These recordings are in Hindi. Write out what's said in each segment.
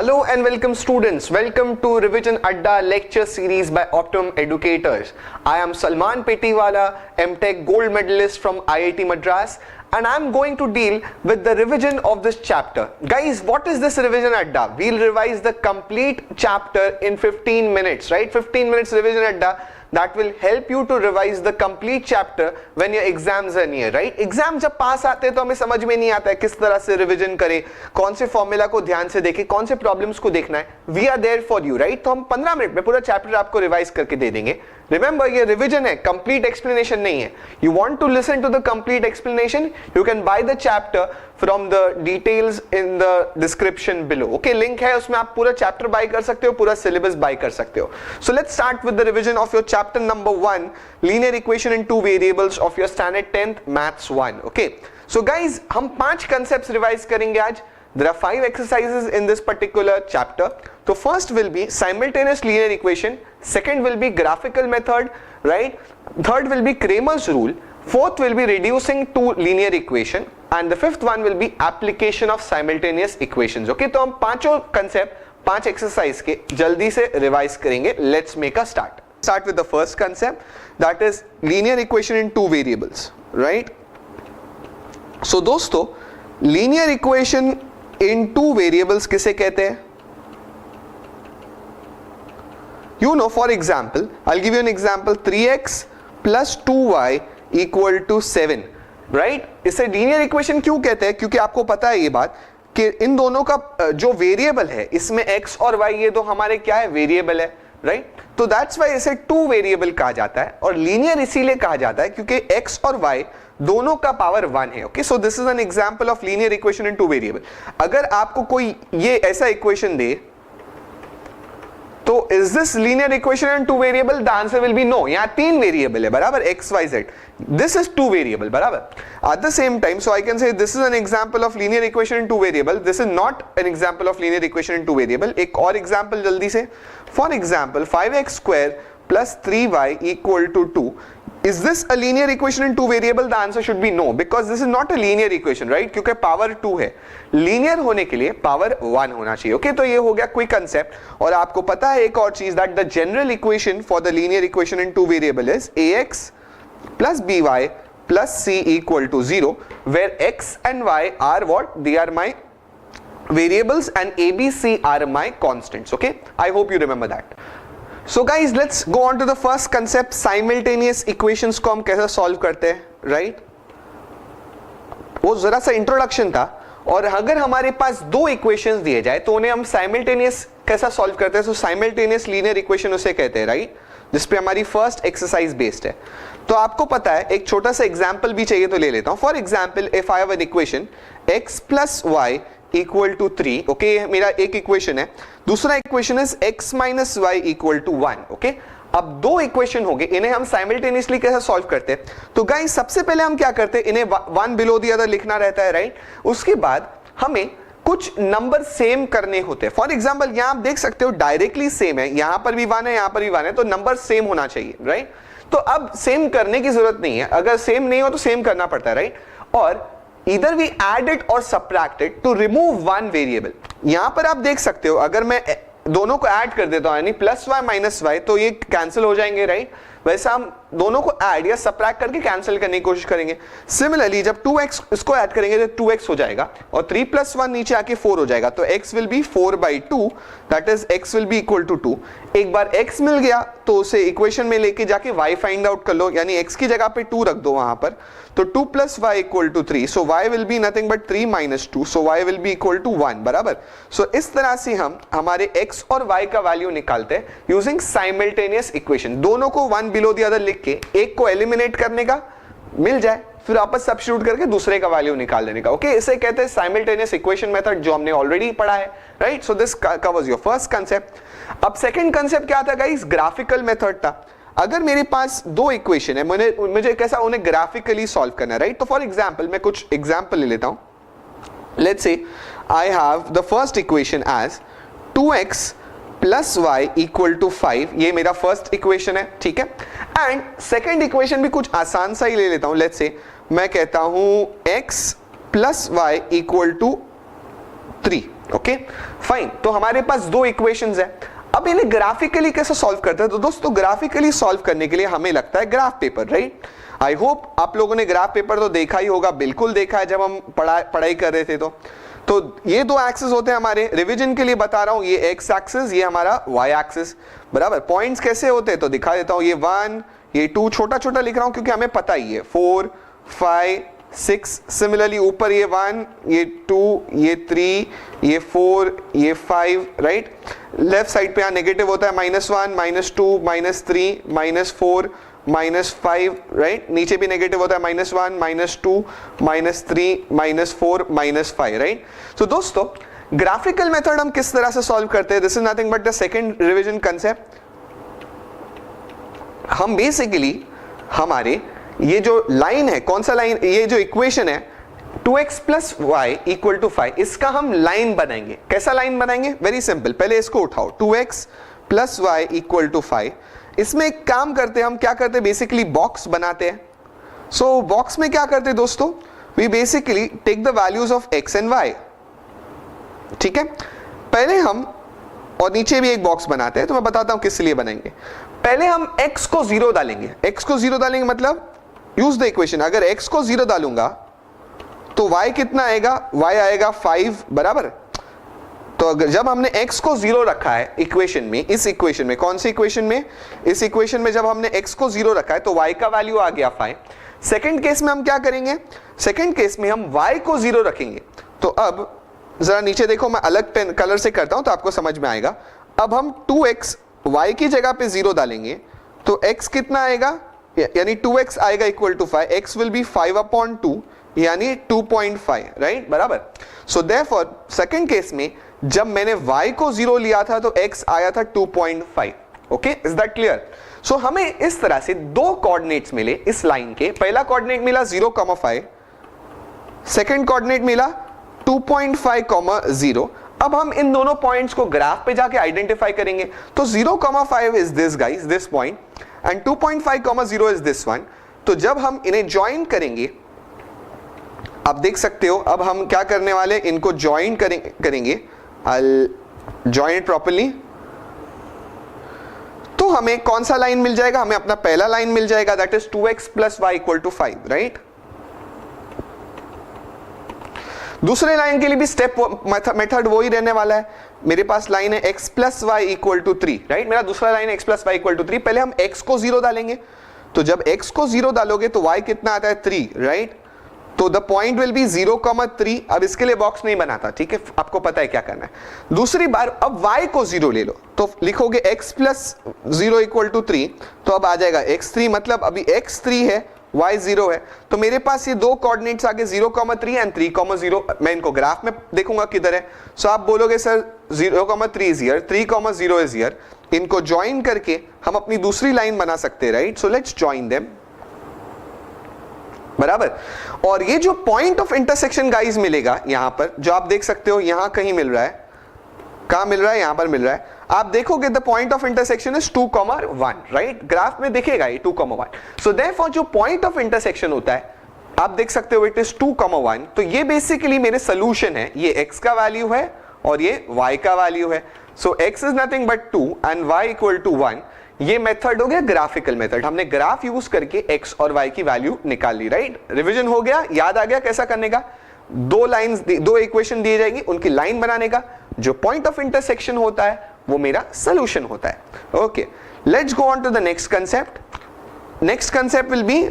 Hello and welcome students. Welcome to Revision Adda lecture series by Optimum Educators. I am Salman Petiwala, MTech gold medalist from IIT Madras, and I'm going to deal with the revision of this chapter. Guys, what is this Revision Adda? We'll revise the complete chapter in 15 minutes, right? 15 minutes Revision Adda. That will help you to revise the complete chapter when your exams are near, right? Exam जब पास आते हैं तो हमें समझ में नहीं आता है किस तरह से रिवीजन करें, कौन से फॉर्मूला को ध्यान से देखें, कौन से प्रॉब्लम्स को देखना है. We are there for you, right? तो हम 15 मिनट में पूरा चैप्टर आपको रिवाइज करके दे देंगे. रिमेंबर, ये रिवीजन है, कंप्लीट एक्सप्लेनेशन नहीं है. You want to listen to the complete explanation, you can buy the chapter from the details in the description below. Okay, link है, उसमें आप पूरा चैप्टर बाय कर सकते हो, पूरा सिलेबस बाय कर सकते हो. So let's start with the revision of your chapter number 1, linear equation in two variables of your standard 10th maths 1. Okay, so guys, हम 5 concepts revise करेंगे आज. There are 5 exercises in this particular chapter. So first will be simultaneous linear equation, second will be graphical method, right? Third will be Cramer's rule, fourth will be reducing to linear equation, and the fifth one will be application of simultaneous equations. Okay, तो हम पांचों concept 5 exercise के जल्दी से revise करेंगे. Let's make a start. Start with the first concept, that is linear equation in two variables, right? So दोस्तों, linear equation in two variables किसे कहते हैं? You know, for example, I'll give you an example, 3x plus 2y equal to 7, right? इसे linear equation क्यों कहते हैं? क्योंकि आपको पता है ये बात कि इन दोनों का जो वेरिएबल है, इसमें x और y ये दो हमारे क्या है? वेरिएबल है, राइट? तो दैट्स वाई इसे टू वेरिएबल कहा जाता है, और लीनियर इसीलिए कहा जाता है क्योंकि x और y दोनों का पावर 1 है. Okay, so this is an example of linear equation in two variable. अगर आपको कोई ये ऐसा इक्वेशन दे तो is this linear equation in two variable? The answer will be no. यहां 3 वेरिएबल है, बराबर, x y z. This is 2 variable, बराबर. At the same time, so I can say this is an example of linear equation in two variable. This is not an example of linear equation in two variable. एक और एग्जांपल जल्दी से. For example 5x square plus 3y equal to 2. Is this a linear equation in two variable? The answer should be no, because this is not a linear equation, right? क्योंकि पावर 2 है. लीनियर होने के लिए पावर 1 होना चाहिए. ओके, तो ये हो गया क्विक कंसेप्ट. और आपको पता है एक और चीज, that the general equation for the linear equation in two variable is ax plus by plus c equal to 0, where x and y are what? They are my variables and a, b, c are my constants. Okay, I hope you remember that. So guys, let's go on to the first concept, simultaneous equations को हम कैसे solve करते हैं, right? वो जरा सा इंट्रोडक्शन था. और अगर हमारे पास 2 इक्वेशंस दिए जाए तो उन्हें हम साइमल्टेनियस कैसा सॉल्व करते हैं? तो साइमल्टेनियस लीनियर इक्वेशन उसे कहते हैं, राइट? जिस पे हमारी फर्स्ट एक्सरसाइज बेस्ड है. तो आपको पता है, एक छोटा सा एग्जांपल भी चाहिए तो ले लेता हूं. For example, if I have an equation x plus y equal to 3. Okay, मेरा एक इक्वेशन है. दूसरा equation is x minus y equal to 1. Okay, अब 2 इक्वेशन हो गए, इन्हें हम साइमल्टेनियसली कैसे सॉल्व करते हैं? तो गाइस, सबसे पहले हम क्या करते हैं, इन्हें वन बिलो द अदर लिखना रहता है, राइट? उसके बाद हमें कुछ नंबर सेम करने होते हैं. फॉर एग्जांपल, यहां आप देख सकते हो डायरेक्टली सेम है, यहां पर भी 1 है, यहां पर भी 1 है, तो नंबर सेम होना चाहिए, राइट? तो अब सेम करने की जरूरत नहीं है, अगर सेम नहीं हो तो सेम करना पड़ता है, राइट? और either we add it or subtract it to remove one variable. यहां पर आप देख सकते हो, अगर मैं दोनों को ऐड कर देता हूं, यानी प्लस y माइनस y, तो ये कैंसिल हो जाएंगे, राइट? वैसे हम दोनों को ऐड या सबट्रैक्ट करके कैंसिल करने की कोशिश करेंगे. सिमिलरली, जब 2x इसको ऐड करेंगे तो 2x हो जाएगा, और 3 प्लस 1 नीचे आके 4 हो जाएगा, तो x will be 4/2, that is x will be equal to 2. एक बार x मिल गया तो उसे इक्वेशन में लेके जाके y फाइंड आउट कर लो, यानी x की जगह पे 2 रख दो वहां पर, तो 2 plus y equal to 3. So y will be nothing but 3 minus 2, so y will be equal to 1, बराबर. सो इस तरह से हम हमारे x और y का वैल्यू निकालते हैं यूजिंग साइमल्टेनियस इक्वेशन. दोनों को वन बिलो द अदर लिख के एक को एलिमिनेट करने का, मिल जाए फिर वापस सब्स्टिट्यूट करके दूसरे का वैल्यू निकाल देने का. ओके, इसे कहते हैं साइमल्टेनियस इक्वेशन मेथड, जो हमने ऑलरेडी पढ़ा है, right? So this covers your first concept. अब सेकंड कांसेप्ट क्या था गाइस? ग्राफिकल मेथड था. अगर मेरे पास 2 इक्वेशन है, मुझे कैसा उन्हें ग्राफिकली सॉल्व करना है, राइट? तो फॉर एग्जांपल, मैं कुछ एग्जांपल ले लेता हूं. Let's say I have the first equation as 2x plus y equal to 5. ये मेरा फर्स्ट इक्वेशन है, ठीक है? एंड सेकेंड इक्वेशन भी कुछ आसान सा ही ले लेता हूं. लेट्स से मैं कहता हूं x plus y equal to 3। Okay fine, तो हमारे पास दो इक्वेशंस है। अब इन्हें ग्राफिकली कैसे सॉल्व करते हैं? तो दोस्तों ग्राफिकली सॉल्व करने के लिए हमें लगता है graph paper, right? I hope आप लोगों ने ग्राफ पेपर तो देखा ही होगा, बिल्कुल देखा है जब हम पढ़ाई कर रहे थे। तो ये दो एक्सिस होते हैं हमारे, रिवीजन के लिए बता रहा हूं, ये एक्स एक्सिस, ये हमारा वाई एक्सिस, बराबर। पॉइंट्स कैसे होते हैं तो दिखा देता हूं, ये 1, ये 2, छोटा छोटा लिख रहा हूं क्योंकि हमें पता ही है, 4, 5, 6, सिमिलरली ऊपर ये 1, ये 2, ये 3, ये 4, ये 5, राइट? लेफ्ट साइड पे यहाँ नेगेटिव होता है, -1, -2, -3, -4, -5, राइट? नीचे भी नेगेटिव होता है, -1, -2, -3, -4, -5, राइट? तो दोस्तों ग्राफिकल मेथड हम किस तरह से सॉल्व करते हैं? This is nothing but the second revision concept. हम बेसिकली हमारे ये जो लाइन है, कौन सा लाइन, ये जो इक्वेशन है 2x + y = 5, इसका हम लाइन बनाएंगे। कैसा लाइन बनाएंगे? वेरी सिंपल, पहले इसको उठाओ, 2x + y = 5। इसमें एक काम करते हैं हम, क्या करते हैं, बेसिकली बॉक्स बनाते हैं। सो बॉक्स में क्या करते हैं दोस्तों, we basically take the values of x and y, ठीक है? पहले हम, और नीचे भी एक बॉक्स बनाते हैं, तो मैं बताता हूं किस लिए बनाएंगे। पहले हम x को 0 डालेंगे। x को 0 डालेंगे मतलब यूज द इक्वेशन, अगर x को 0 डालूंगा तो y कितना आएगा, y आएगा 5, बराबर। तो अगर जब हमने x को 0 रखा है इक्वेशन में, इस इक्वेशन में, कौन सी इक्वेशन में, इस इक्वेशन में जब हमने x को 0 रखा है तो y का वैल्यू आ गया 5। सेकंड केस में हम क्या करेंगे, सेकंड केस में हम y को 0 रखेंगे। तो अब जरा नीचे देखो, मैं अलग पेन कलर से करता हूं तो आपको समझ में आएगा। अब हम 2x y की जगह पे 0 डालेंगे तो x कितना आएगा, यानी 2x आएगा = 5, x विल बी 5/2 यानी 2.5, राइट, बराबर। सो देयरफॉर सेकंड केस में जब मैंने y को 0 लिया था तो x आया था 2.5। Okay, is that clear? So हमें इस तरह से दो कोऑर्डिनेट्स मिले इस लाइन के। पहला कोऑर्डिनेट मिला 0,5, सेकंड कोऑर्डिनेट मिला 2.5, 0। अब हम इन दोनों पॉइंट्स को ग्राफ पे जाके आइडेंटिफाई करेंगे। तो 0,5 is this guys, this point, and 2.5, 0 is this one. तो जब हम इन्हें ज्वाइन करेंगे, आप देख सकते हो, अब हम क्या करने वाले, इनको ज्वाइन करेंगे, I'll join it properly। तो हमें कौन सा लाइन मिल जाएगा, हमें अपना पहला लाइन मिल जाएगा, that is 2x + y = 5, right? दूसरे लाइन के लिए भी स्टेप मेथड वही रहने वाला है। मेरे पास लाइन है x + y = 3, राइट? मेरा दूसरा लाइन है x + y = 3। पहले हम x को 0 डालेंगे, तो जब x को 0 डालोगे तो y कितना आता है, 3, राइट? तो द पॉइंट विल बी 0,3। अब इसके लिए बॉक्स नहीं बनाता, ठीक है, आपको पता है क्या करना है। दूसरी बार अब y को 0 ले लो, तो लिखोगे x + 0 = 3, तो अब आ जाएगा x3, मतलब अभी x 3 है, y 0 है। तो मेरे पास ये दो कोऑर्डिनेट्स आ गए, 0,3 एंड 3,0। मैं इनको ग्राफ में देखूंगा किधर है। सो आप बोलोगे sir 0,3 is here, 3,0 is here. इनको ज्वाइन करके हम अपनी दूसरी लाइन बना सकते हैं, right? So let's join them, बराबर। और ये जो पॉइंट ऑफ इंटरसेक्शन गाइस मिलेगा यहां पर, जो आप देख सकते हो यहां कहीं मिल रहा है, कहां मिल रहा है, यहां पर मिल रहा है। आप देखोगे the point of intersection is 2,1, right? Graph में दिखेगा ये 2,1। सो देयरफॉर जो पॉइंट ऑफ इंटरसेक्शन होता है, आप देख सकते हो इट इज 2,1। तो ये बेसिकली मेरे सोल्यूशन है, ये x का वैल्यू है और ये y का वैल्यू है। सो x is nothing but 2 and y = 1। ये मेथड हो गया ग्राफिकल मेथड, हमने ग्राफ यूज करके x और y की वैल्यू निकाल ली, राइट? रिवीजन हो गया, याद आ गया कैसा करने का। दो लाइंस, दो इक्वेशन दी जाएगी, उनकी लाइन बनाने का, जो पॉइंट ऑफ इंटरसेक्शन होता है वो मेरा सोल्यूशन होता है। Okay, let's go on to the next concept. Next concept will be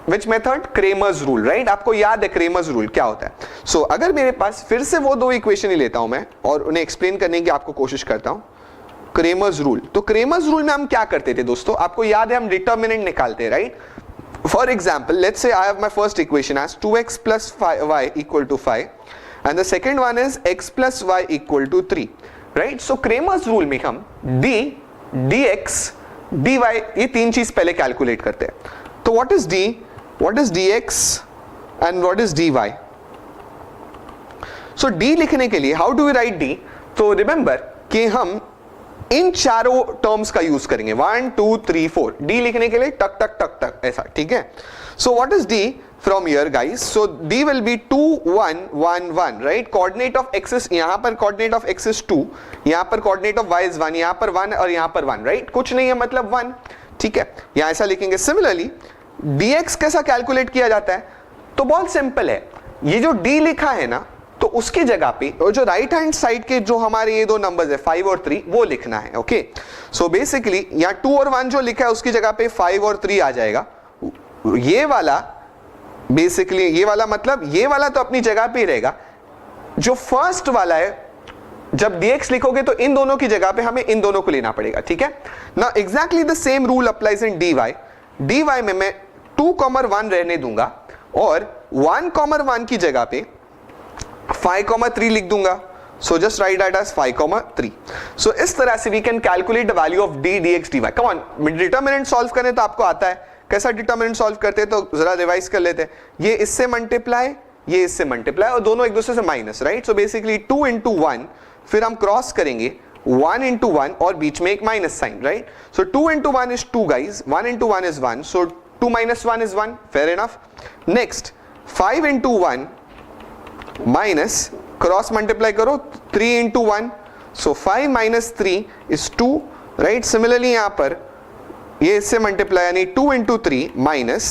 which method, Cramer's rule, right? आपको याद है क्रेमर्स रूल क्या होता है? सो अगर मेरे पास फिर से वो दो इक्वेशन ही लेता हूं मैं और उन्हें एक्सप्लेन करने की आपको कोशिश करता हूं। क्रेमर्स रूल, तो क्रेमर्स रूल में हम क्या करते थे दोस्तों, आपको याद है, हम डिटर्मिनेंट निकालते हैं, right? For example, let's say I have my first equation as 2x + y = 5 and the second one is x + y = 3, right? So Cramer's rule में हम d, dx, dy, ये तीन चीज पहले कैलकुलेट करते हैं। तो what is d, what is dx and what is dy? So d लिखने के लिए how do we write d? तो रिमेंबर कि हम इन चारों टर्म्स का यूज करेंगे, 1 2 3 4, डी लिखने के लिए टक टक टक टक ऐसा, ठीक है? So what is D? from here guys, so d will be 2 1 1 1, right? coordinate of x is, यहां पर coordinate of x is 2, यहां पर coordinate of y is 1, यहां पर 1 और यहां पर 1, right? कुछ नहीं है मतलब 1, ठीक है, यहां ऐसा लिखेंगे। सिमिलरली dx कैसा कैलकुलेट किया जाता है? तो बहुत सिंपल है, ये जो d लिखा है ना, तो उसकी जगह पे और जो राइट हैंड साइड के जो हमारे ये दो नंबर्स है 5 और 3 वो लिखना है। ओके, सो बेसिकली यहाँ 2 और 1 जो लिखा है उसकी जगह पे 5 और 3 आ जाएगा। ये वाला बेसिकली, ये वाला मतलब ये वाला तो अपनी जगह पे ही रहेगा। जो फर्स्ट वाला है, जब dx लिखोगे तो इन दोनों की जगह पे हमें इन दोनों को लेना पड़ेगा, ठीक है ना। Exactly the same rule applies in dy में मैं 2,1 रहने दूंगा और 1,1 की जगह पे 5,3 लिख दूंगा। So just write that as 5,3। So इस तरह से we can calculate the value of d dx dy। Come on, determinant solve करें तो आपको आता है कैसा डिटरमिनेंट सॉल्व करते हैं, तो जरा रिवाइज कर लेते हैं। ये इससे मल्टीप्लाई, ये इससे मल्टीप्लाई और दोनों एक दूसरे से minus, right? So basically 2 into 1, फिर हम क्रॉस करेंगे 1 into 1 और बीच में एक minus sign, right? So 2 into 1 is 2 guys, 1 into 1 is 1, so 2 minus 1 is 1, fair enough. Next 5 into 1 minus cross multiply करो 3 into 1, so 5 minus 3 is 2, right? Similarly यहाँ पर ये इससे मल्टीप्लाई यानी 2 into 3 minus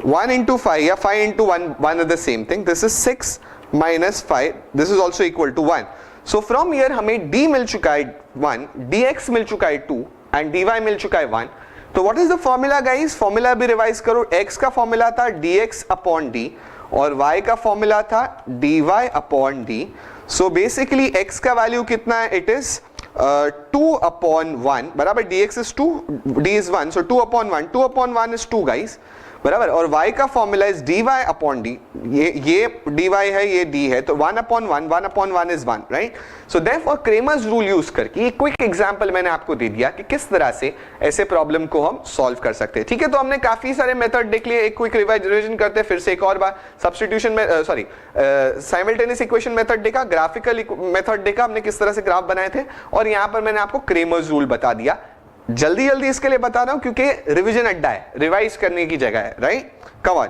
1 into 5 या 5 into 1, one is the same thing. This is 6 minus 5, this is also equal to 1. So from here हमें d मिल चुका है 1, dx मिल चुका है 2 and dy मिल चुका है 1. तो what is the formula guys? Formula भी रिवाइज करो। x का फॉर्मूला था dx upon d और y का फॉर्मूला था dy upon d. So basically x का वैल्यू कितना है? It is 2 upon 1, बराबर dx is 2, d is 1, so 2 upon 1, 2 upon 1 is 2 guys, बराबर। और y का formula is dy upon d, ये dy है, ये d है, तो 1 upon 1, 1 upon 1 is 1, right? So therefore Cramer's rule use करके ये क्विक एग्जांपल मैंने आपको दे दिया कि किस तरह से ऐसे प्रॉब्लम को हम सॉल्व कर सकते हैं, ठीक है? तो हमने काफी सारे मेथड देख लिए, एक क्विक रिविजन करते हैं फिर से एक और बार। सब्स्टिट्यूशन में सॉरी साइमल्टेनियस इक्वेशन मेथड देखा, ग्राफिकल मेथड देखा, हमने किस तरह से ग्राफ बनाए थे, और यहाँ पर मैंने आपको क्रेमर्स रूल बता दिया। जल्दी जल्दी इसके लिए बता रहा हूं क्योंकि रिवीजन अड्डा है, रिवाइज करने की जगह है, right? Come on,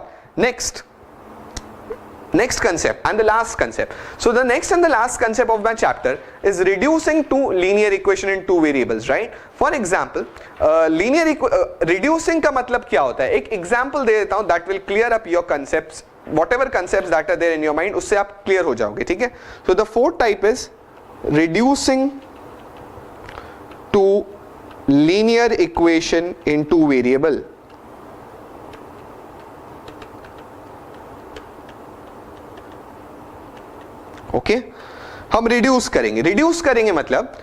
next concept and the last concept. So the next and the last concept of my chapter is reducing to linear equation in two variables, right? For example, reducing का मतलब क्या होता है? एक example दे देता हूं that will clear up your concepts, whatever concepts that are there in your mind, उससे आप clear हो जाओगे, ठीक है? So the fourth type is reducing to linear equation in two variable. Okay, हम रिड्यूस करेंगे मतलब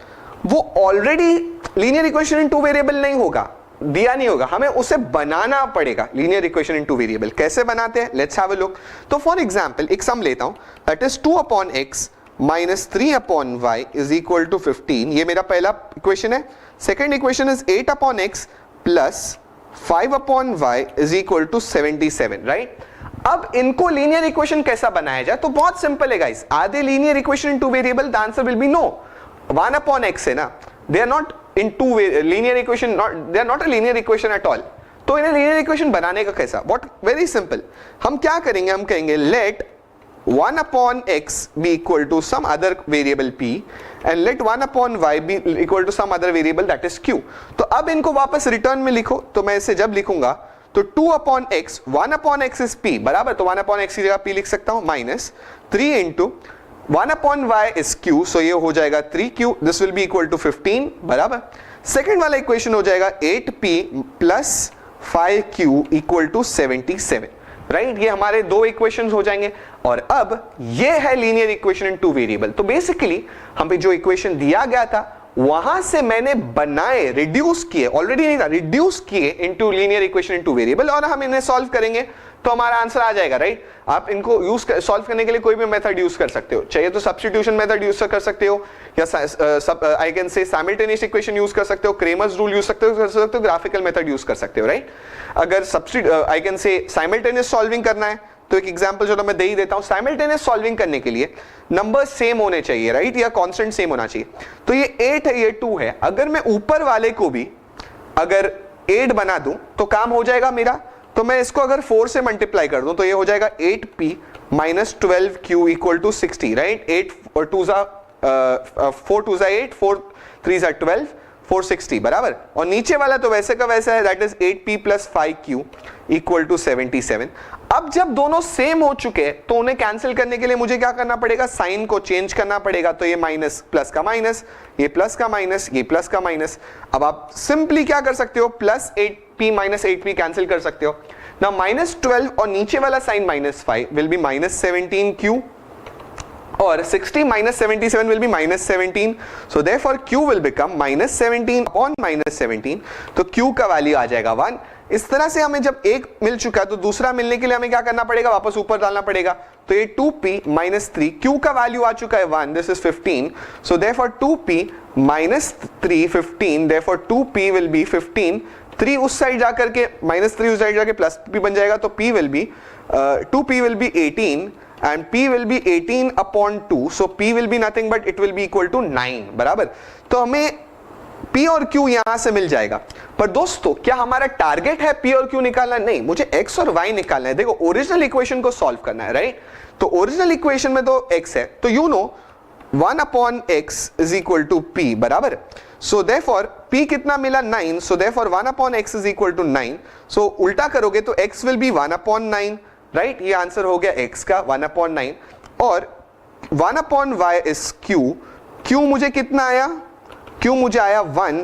वो already linear equation in two variable नहीं होगा, दिया नहीं होगा, हमें उसे बनाना पड़ेगा linear equation in two variable. कैसे बनाते हैं? Let's have a look. तो फॉर एग्जांपल एक सम लेता हूं, that is 2 upon x minus 3 upon y is equal to 15। ये मेरा पहला इक्वेशन है। Second equation is 8 upon x plus 5 upon y is equal to 77, right? अब इनको लीनियर इक्वेशन कैसा बनाया जाए? तो बहुत सिंपल है guys. Are they linear equation in two variable? The answer will be no. 1 upon x है ना, they are not in two linear equation, they are not a linear equation at all. तो इन्हें लीनियर इक्वेशन बनाने का कैसा? What, very simple. हम क्या करेंगे? हम कहेंगे let 1 upon x be equal to some other variable p and let 1 upon y be equal to some other variable that is q। तो अब इनको वापस रिटर्न में लिखो। तो मैं इसे जब लिखूंगा तो 2 upon x, 1 upon x is p, बराबर? तो 1 upon x की जगह p लिख सकता हूं, minus 3 into 1 upon y is q, so ये हो जाएगा 3q, this will be equal to 15, बराबर? सेकेंड वाला इक्वेशन हो जाएगा 8p plus 5q equal to 77, right? ये हमारे दो इक्वेशंस हो जाएंगे। और अब ये है linear equation in two variable. तो बेसिकली हमें जो इक्वेशन दिया गया था वहां से मैंने बनाए, रिड्यूस किए, ऑलरेडी नहीं था, रिड्यूस किए into linear equation in two variable, और हम इन्हें सॉल्व करेंगे तो हमारा आंसर आ जाएगा, राइट? आप इनको यूज सॉल्व करने के लिए कोई भी मेथड यूज कर सकते हो, चाहिए तो सब्स्टिट्यूशन मेथड यूज कर सकते हो, या आई कैन से साइमल्टेनियस इक्वेशन यूज कर सकते हो, क्रेमर्स रूल यूज कर सकते हो, ग्राफिकल मेथड यूज कर सकते हो, राइट? अगर आई कैन से साइमल्टेनियस सॉल्विंग करना है तो एक एग्जांपल चलो मैं दे ही देता हूं। साइमल्टेनियस सॉल्विंग करने के लिए नंबर सेम होने चाहिए, राइट? या कांस्टेंट सेम होना चाहिए। तो ये 8 है, ये 2 है। अगर मैं ऊपर वाले को भी अगर 8 बना दूं तो काम हो जाएगा मेरा। तो मैं इसको अगर 4 से मल्टीप्लाई कर दूं तो ये हो जाएगा 8p minus 12q equal to 60, right. 8 और 2 4 2 8, 4 3 12, 460 बराबर। और नीचे वाला तो वैसे का वैसा है, that is 8p plus 5q equal to 77। अब जब दोनों सेम हो चुके हैं तो उन्हें कैंसिल करने के लिए मुझे क्या करना पड़ेगा, साइन को चेंज करना पड़ेगा। तो ये माइनस प्लस का माइनस, ये प्लस का माइनस, ये प्लस का माइनस। अब आप सिंपली क्या कर सकते हो, plus 8p minus 8p cancel कर सकते हो ना। माइनस 12 और नीचे वाला sign minus 5 will be minus 17q और 60 minus 77 will be minus 17, so therefore q will become minus 17 upon minus 17, तो q का वैल्यू आ जाएगा 1। इस तरह से हमें जब एक मिल चुका है तो दूसरा मिलने के लिए हमें क्या करना पड़ेगा, वापस ऊपर डालना पड़ेगा। तो ये 2p minus 3, q का वैल्यू आ चुका है 1, this is 15, so therefore 2p minus 3 15, therefore 2p will be 15, 3 उस साइड जाकर के माइनस 3 उस साइड जाके प्लस p बन जाएगा, तो p will be 2p will be 18 and p will be 18 upon 2, so p will be nothing but it will be equal to 9 बराबर। तो हमें p और q यहां से मिल जाएगा। पर दोस्तों क्या हमारा टारगेट है p और q निकालना? नहीं, मुझे x और y निकालना है। देखो ओरिजिनल इक्वेशन को सॉल्व करना है, राइट। तो ओरिजिनल इक्वेशन में तो x है, तो you know 1 upon x is equal to p बराबर। so therefore p कितना मिला 9, so therefore 1 upon x is equal to 9, so उल्टा करोगे तो x will be 1 upon 9, right. ये आंसर हो गया x का 1 upon 9 और 1 upon y is q, q मुझे कितना आया, q मुझे आया 1,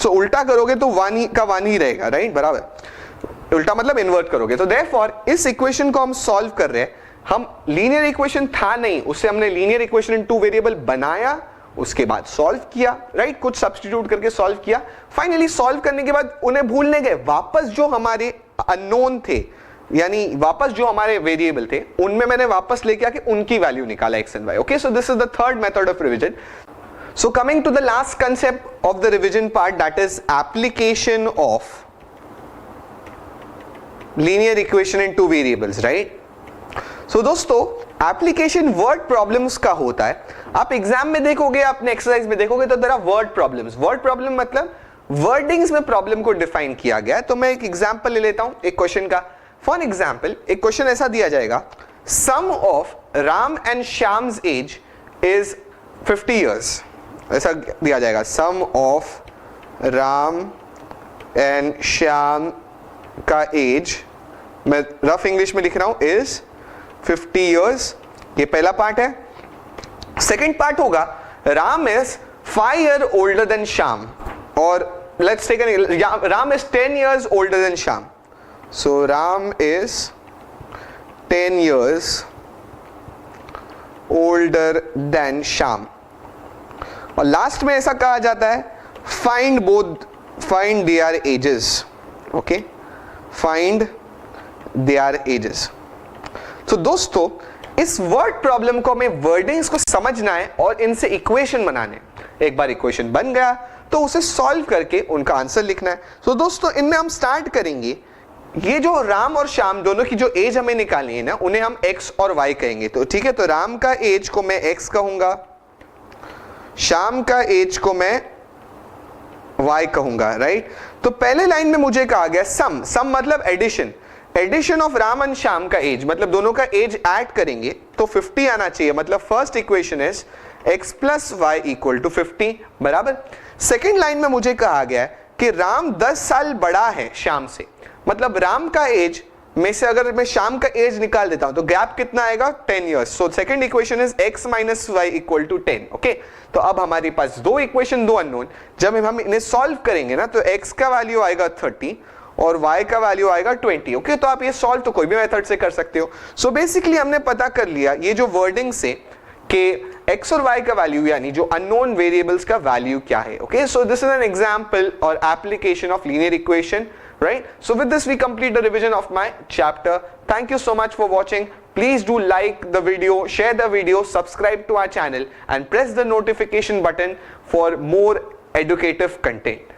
so उल्टा करोगे तो 1 का 1 ही रहेगा, राइट बराबर। उल्टा मतलब इन्वर्ट करोगे। तो देयरफॉर इस इक्वेशन को हम सॉल्व कर रहे हैं, हम लीनियर इक्वेशन था नहीं, उससे हमने लीनियर इक्वेशन इन 2 वेरिएबल बनाया, उसके बाद सॉल्व किया, राइट। कुछ सब्स्टिट्यूट करके सॉल्व किया, फाइनली सॉल्व करने के बाद उन्हें भूलने गए, वापस जो हमारे अननोन थे यानी वापस जो हमारे वेरिएबल थे उनमें मैंने वापस लेके आके उनकी वैल्यू निकाला x and y। Okay, so this is the third method of revision. So coming to the last concept of the revision part, that is application of linear equation in 2 variables, right. So दोस्तों एप्लीकेशन वर्ड प्रॉब्लम्स का होता है। आप एग्जाम में देखोगे, अपने एक्सरसाइज में देखोगे तो there are word problems. Word problem मतलब वर्डिंग्स में प्रॉब्लम को डिफाइन किया गया है। तो मैं एक एग्जांपल ले लेता हूं एक क्वेश्चन का। फॉर एग्जाम्पल एक क्वेश्चन ऐसा दिया जाएगा, sum of Ram and Shyam's age is 50 years, ऐसा दिया जाएगा। Sum of Ram and Shyam का एज, मैं रफ इंग्लिश में लिख रहा हूं, इज 50 years। ये पहला पार्ट है। सेकेंड पार्ट होगा, Ram is 5 years older than Shyam, और let's take an, Ram is 10 years older than Shyam. So Ram is 10 years older than Shyam। और लास्ट में ऐसा कहा जाता है, find their ages, okay, find their ages। तो दोस्तों इस वर्ड प्रॉब्लम को हमें वर्डिंग्स को समझना है और इनसे इक्वेशन बनाने। एक बार इक्वेशन बन गया तो उसे सॉल्व करके उनका आंसर लिखना है। तो दोस्तों इनमें हम स्टार्ट करेंगे, ये जो राम और श्याम दोनों की जो एज हमें निकालनी है ना, उन्हें हम x और y कहेंगे। तो ठीक है, तो राम का एज को मैं x कहूंगा, श्याम का एज को मैं y कहूंगा, राइट। तो पहले लाइन में मुझे कहा गया सम मतलब addition, addition of Ram and Shyam का एज, मतलब दोनों का एज ऐड करेंगे तो 50 आना चाहिए। मतलब first equation is x plus y equal to 50 बराबर। सेकेंड लाइन में मुझे कहा गया कि राम 10 साल बड़ा है श्याम से, मतलब राम का एज में से अगर मैं श्याम का एज निकाल देता हूं तो गैप कितना आएगा, 10 years। So second equation is x minus y equal to 10। Okay, तो अब हमारे पास 2 इक्वेशन 2 अननोन, जब हम इन्हें सॉल्व करेंगे ना तो x का वैल्यू आएगा 30 और y का वैल्यू आएगा 20। ओके, तो आप ये सॉल्व तो कोई भी मेथड से कर सकते हो। सो बेसिकली हमने पता कर लिया ये जो वर्डिंग से कि x और y का वैल्यू यानी जो अननोन वेरिएबल्स का वैल्यू क्या है। Okay, so this is an example और application of linear equation, right? So with this we complete the revision of my chapter. Thank you so much for watching. Please do like the video, share the video, subscribe to our channel and press the notification button for more educative content.